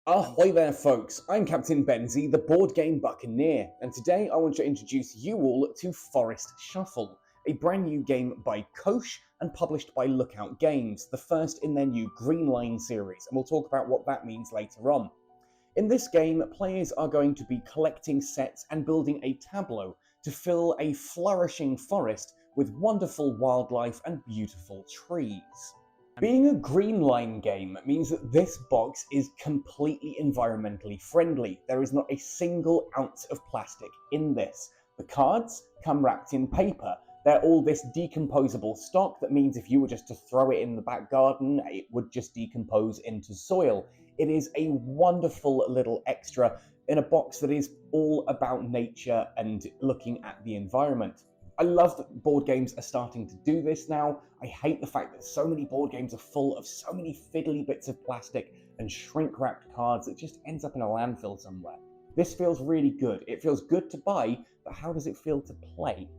Ahoy there folks, I'm Captain Benzie, the board game buccaneer, and today I want to introduce you all to Forest Shuffle, a brand new game by Koch and published by Lookout Games, the first in their new Green Line series, and we'll talk about what that means later on. In this game, players are going to be collecting sets and building a tableau to fill a flourishing forest with wonderful wildlife and beautiful trees. Being a Green Line game means that this box is completely environmentally friendly. There is not a single ounce of plastic in this. The cards come wrapped in paper. They're all this decomposable stock that means if you were just to throw it in the back garden, it would just decompose into soil. It is a wonderful little extra in a box that is all about nature and looking at the environment. I love that board games are starting to do this now. I hate the fact that so many board games are full of so many fiddly bits of plastic and shrink-wrapped cards that just ends up in a landfill somewhere. This feels really good. It feels good to buy, but how does it feel to play?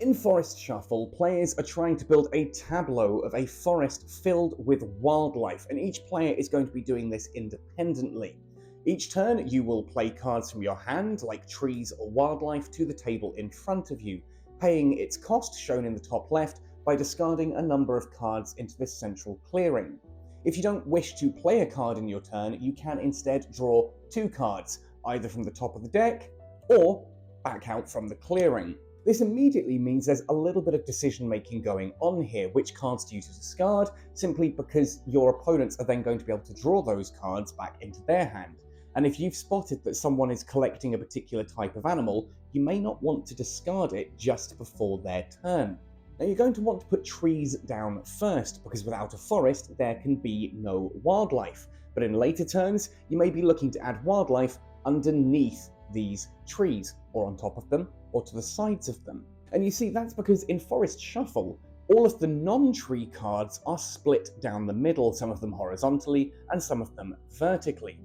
In Forest Shuffle, players are trying to build a tableau of a forest filled with wildlife, and each player is going to be doing this independently. Each turn, you will play cards from your hand, like trees or wildlife, to the table in front of you, paying its cost, shown in the top left, by discarding a number of cards into this central clearing. If you don't wish to play a card in your turn, you can instead draw 2 cards, either from the top of the deck or back out from the clearing. This immediately means there's a little bit of decision making going on here, which cards do you discard, simply because your opponents are then going to be able to draw those cards back into their hand. And if you've spotted that someone is collecting a particular type of animal, you may not want to discard it just before their turn. Now you're going to want to put trees down first, because without a forest there can be no wildlife. But in later turns, you may be looking to add wildlife underneath these trees, or on top of them, or to the sides of them. And you see, that's because in Forest Shuffle, all of the non-tree cards are split down the middle, some of them horizontally and some of them vertically.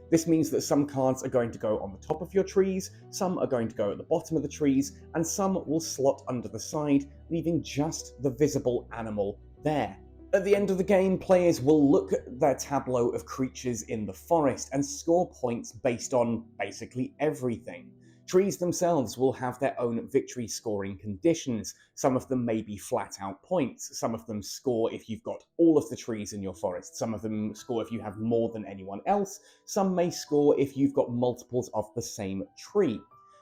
This means that some cards are going to go on the top of your trees, some are going to go at the bottom of the trees, and some will slot under the side, leaving just the visible animal there. At the end of the game, players will look at their tableau of creatures in the forest and score points based on basically everything. Trees themselves will have their own victory scoring conditions. Some of them may be flat out points. Some of them score if you've got all of the trees in your forest. Some of them score if you have more than anyone else. Some may score if you've got multiples of the same tree.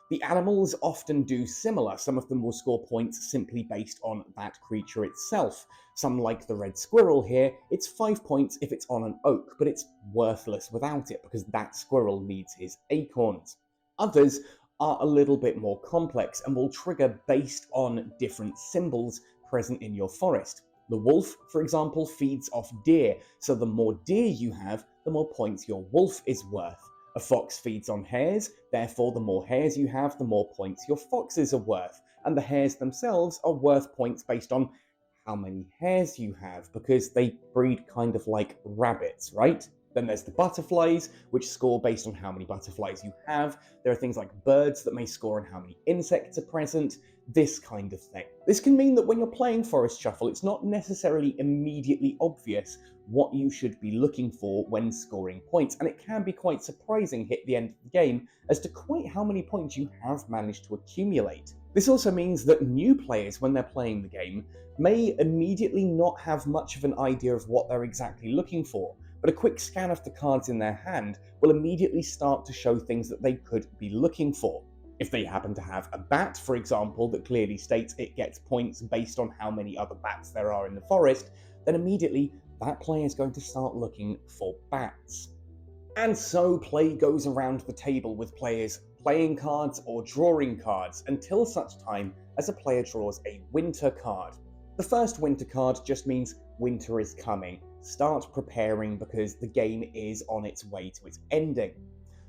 The animals often do similar. Some of them will score points simply based on that creature itself. Some, like the red squirrel here, it's 5 points if it's on an oak, but it's worthless without it because that squirrel needs his acorns. Others are a little bit more complex and will trigger based on different symbols present in your forest. The wolf, for example, feeds off deer, so the more deer you have, the more points your wolf is worth. A fox feeds on hares, therefore the more hares you have, the more points your foxes are worth. And the hares themselves are worth points based on how many hares you have, because they breed kind of like rabbits, right? Then there's the butterflies, which score based on how many butterflies you have. There are things like birds that may score on how many insects are present, this kind of thing. This can mean that when you're playing Forest Shuffle, it's not necessarily immediately obvious what you should be looking for when scoring points, and it can be quite surprising at the end of the game as to quite how many points you have managed to accumulate. This also means that new players, when they're playing the game, may immediately not have much of an idea of what they're exactly looking for, but a quick scan of the cards in their hand will immediately start to show things that they could be looking for. If they happen to have a bat, for example, that clearly states it gets points based on how many other bats there are in the forest, then immediately that player is going to start looking for bats. And so play goes around the table with players playing cards or drawing cards until such time as a player draws a winter card. The first winter card just means winter is coming. Start preparing because the game is on its way to its ending.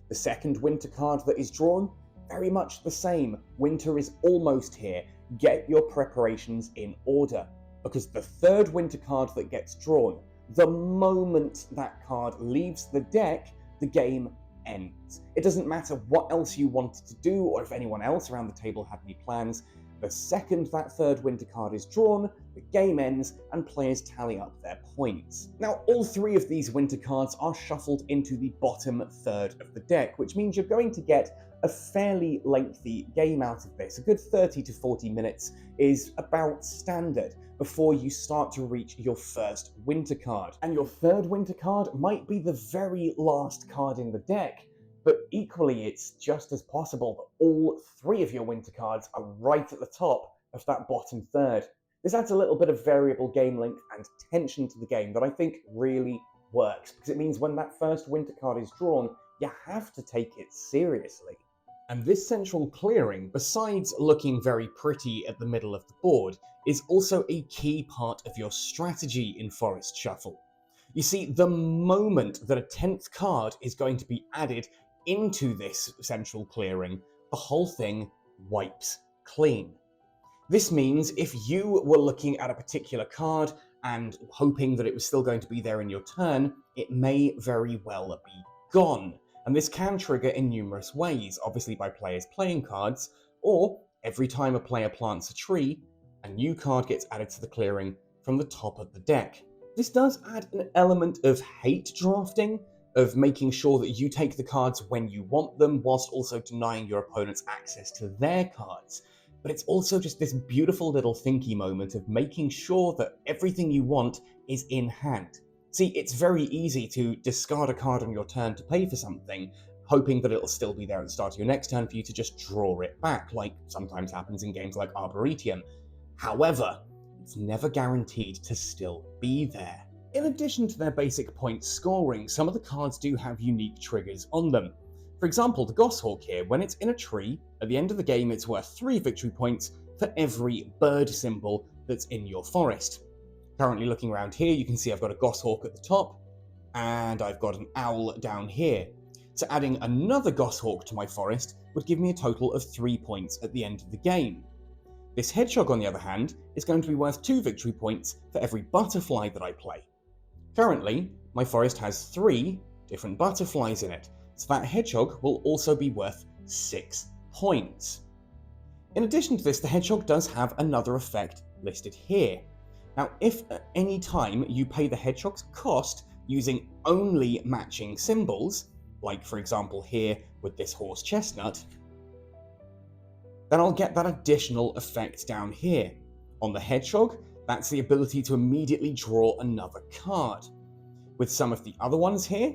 The second winter card that is drawn, very much the same. Winter is almost here. Get your preparations in order. Because the third winter card that gets drawn, the moment that card leaves the deck, the game ends. It doesn't matter what else you wanted to do or if anyone else around the table had any plans. The second that third winter card is drawn, the game ends and players tally up their points. Now, all three of these winter cards are shuffled into the bottom third of the deck, which means you're going to get a fairly lengthy game out of this. A good 30 to 40 minutes is about standard before you start to reach your first winter card. And your third winter card might be the very last card in the deck, but equally it's just as possible that all three of your winter cards are right at the top of that bottom third. This adds a little bit of variable game length and tension to the game that I think really works, because it means when that first winter card is drawn, you have to take it seriously. And this central clearing, besides looking very pretty at the middle of the board, is also a key part of your strategy in Forest Shuffle. You see, the moment that a 10th card is going to be added into this central clearing, the whole thing wipes clean. This means if you were looking at a particular card and hoping that it was still going to be there in your turn, it may very well be gone. And this can trigger in numerous ways, obviously by players playing cards, or every time a player plants a tree, a new card gets added to the clearing from the top of the deck. This does add an element of hate drafting, of making sure that you take the cards when you want them, whilst also denying your opponents access to their cards. But it's also just this beautiful little thinky moment of making sure that everything you want is in hand. See, it's very easy to discard a card on your turn to pay for something, hoping that it'll still be there at the start of your next turn for you to just draw it back, like sometimes happens in games like Arboretum. However, it's never guaranteed to still be there. In addition to their basic point scoring, some of the cards do have unique triggers on them. For example, the Goshawk here, when it's in a tree, at the end of the game it's worth 3 victory points for every bird symbol that's in your forest. Currently looking around here, you can see I've got a goshawk at the top, and I've got an owl down here. So adding another goshawk to my forest would give me a total of 3 points at the end of the game. This hedgehog, on the other hand, is going to be worth 2 victory points for every butterfly that I play. Currently, my forest has 3 different butterflies in it, so that hedgehog will also be worth 6 points. In addition to this, the hedgehog does have another effect listed here. Now, if at any time you pay the hedgehog's cost using only matching symbols, like for example here with this horse chestnut, then I'll get that additional effect down here. On the hedgehog, that's the ability to immediately draw another card. With some of the other ones here,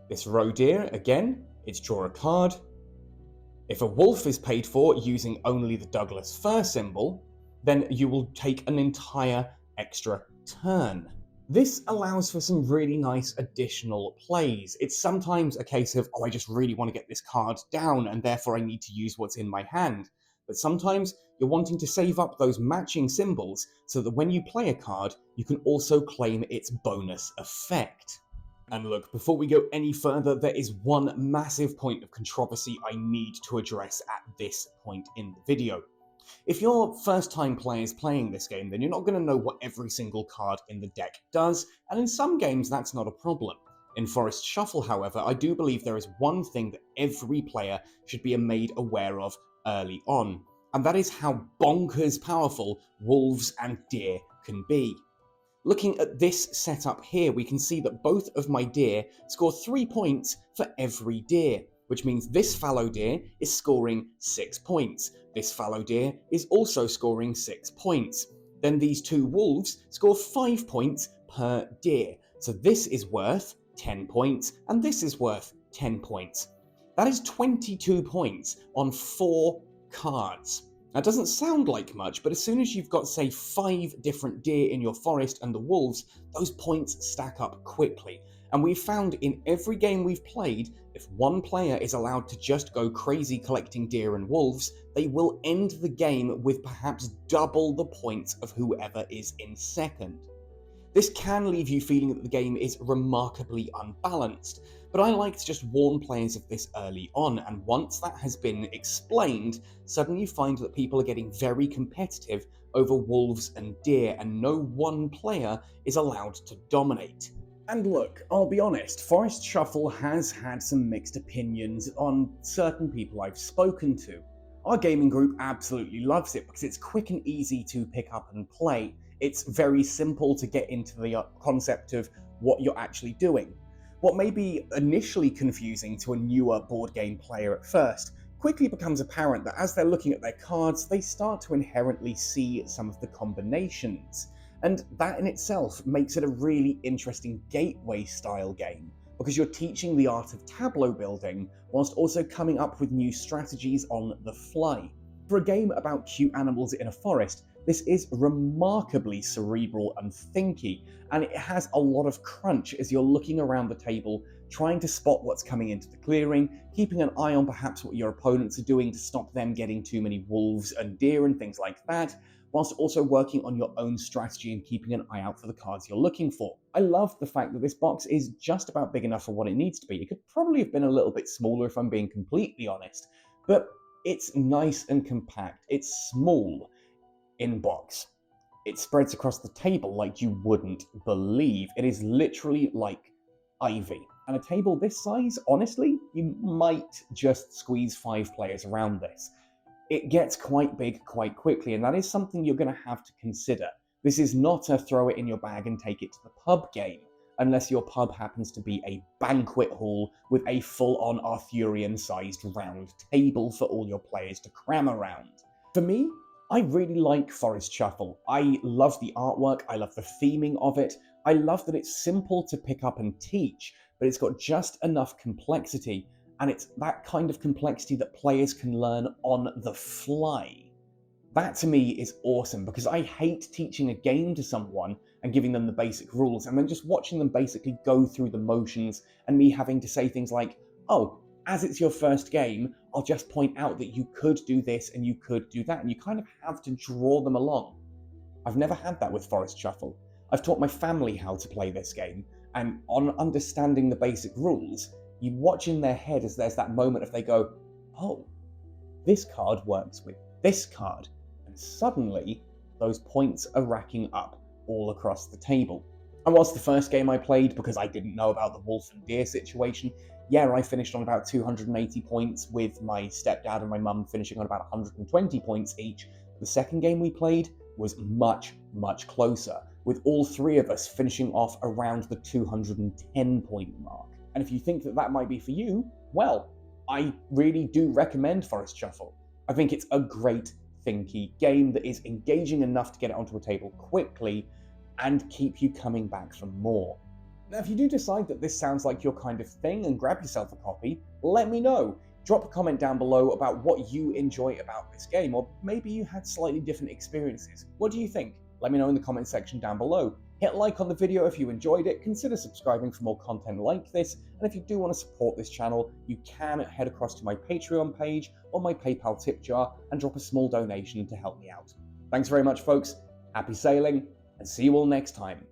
this roe deer, again, it's draw a card. If a wolf is paid for using only the Douglas fir symbol, then you will take an entire extra turn. This allows for some really nice additional plays. It's sometimes a case of, oh, I just really want to get this card down and therefore I need to use what's in my hand. But sometimes you're wanting to save up those matching symbols so that when you play a card, you can also claim its bonus effect. And look, before we go any further, there is one massive point of controversy I need to address at this point in the video. If you're first-time players playing this game, then you're not going to know what every single card in the deck does, and in some games that's not a problem. In Forest Shuffle, however, I do believe there is one thing that every player should be made aware of early on, and that is how bonkers powerful wolves and deer can be. Looking at this setup here, we can see that both of my deer score 3 points for every deer, which means this fallow deer is scoring 6 points. This fallow deer is also scoring 6 points. Then these two wolves score 5 points per deer. So this is worth 10 points, and this is worth 10 points. That is 22 points on 4 cards. That doesn't sound like much, but as soon as you've got, say, 5 different deer in your forest and the wolves, those points stack up quickly. And we've found in every game we've played, if one player is allowed to just go crazy collecting deer and wolves, they will end the game with perhaps double the points of whoever is in second. This can leave you feeling that the game is remarkably unbalanced, but I like to just warn players of this early on, and once that has been explained, suddenly you find that people are getting very competitive over wolves and deer, and no one player is allowed to dominate. And look, I'll be honest, Forest Shuffle has had some mixed opinions on certain people I've spoken to. Our gaming group absolutely loves it because it's quick and easy to pick up and play. It's very simple to get into the concept of what you're actually doing. What may be initially confusing to a newer board game player at first quickly becomes apparent that as they're looking at their cards, they start to inherently see some of the combinations. And that in itself makes it a really interesting gateway style game, because you're teaching the art of tableau building whilst also coming up with new strategies on the fly. For a game about cute animals in a forest, this is remarkably cerebral and thinky, and it has a lot of crunch as you're looking around the table, trying to spot what's coming into the clearing, keeping an eye on perhaps what your opponents are doing to stop them getting too many wolves and deer and things like that, whilst also working on your own strategy and keeping an eye out for the cards you're looking for. I love the fact that this box is just about big enough for what it needs to be. It could probably have been a little bit smaller if I'm being completely honest, but it's nice and compact. It's small in box. It spreads across the table like you wouldn't believe. It is literally like ivy. And a table this size, honestly, you might just squeeze 5 players around this. It gets quite big quite quickly, and that is something you're going to have to consider. This is not a throw it in your bag and take it to the pub game, unless your pub happens to be a banquet hall with a full-on Arthurian-sized round table for all your players to cram around. For me, I really like Forest Shuffle. I love the artwork, I love the theming of it, I love that it's simple to pick up and teach, but it's got just enough complexity, and it's that kind of complexity that players can learn on the fly. That to me is awesome, because I hate teaching a game to someone and giving them the basic rules and then just watching them basically go through the motions and me having to say things like, oh, as it's your first game, I'll just point out that you could do this and you could do that, and you kind of have to draw them along. I've never had that with Forest Shuffle. I've taught my family how to play this game, and on understanding the basic rules, you watch in their head as there's that moment if they go, oh, this card works with this card, and suddenly those points are racking up all across the table. And whilst the first game I played, because I didn't know about the wolf and deer situation, yeah, I finished on about 280 points, with my stepdad and my mum finishing on about 120 points each. The second game we played was much, much closer, with all 3 of us finishing off around the 210 point mark. And if you think that that might be for you, well, I really do recommend Forest Shuffle. I think it's a great thinky game that is engaging enough to get it onto a table quickly and keep you coming back for more. Now, if you do decide that this sounds like your kind of thing and grab yourself a copy, let me know. Drop a comment down below about what you enjoy about this game, or maybe you had slightly different experiences. What do you think? Let me know in the comment section down below. Hit like on the video if you enjoyed it, consider subscribing for more content like this, and if you do want to support this channel, you can head across to my Patreon page or my PayPal tip jar and drop a small donation to help me out. Thanks very much, folks. Happy sailing, and see you all next time.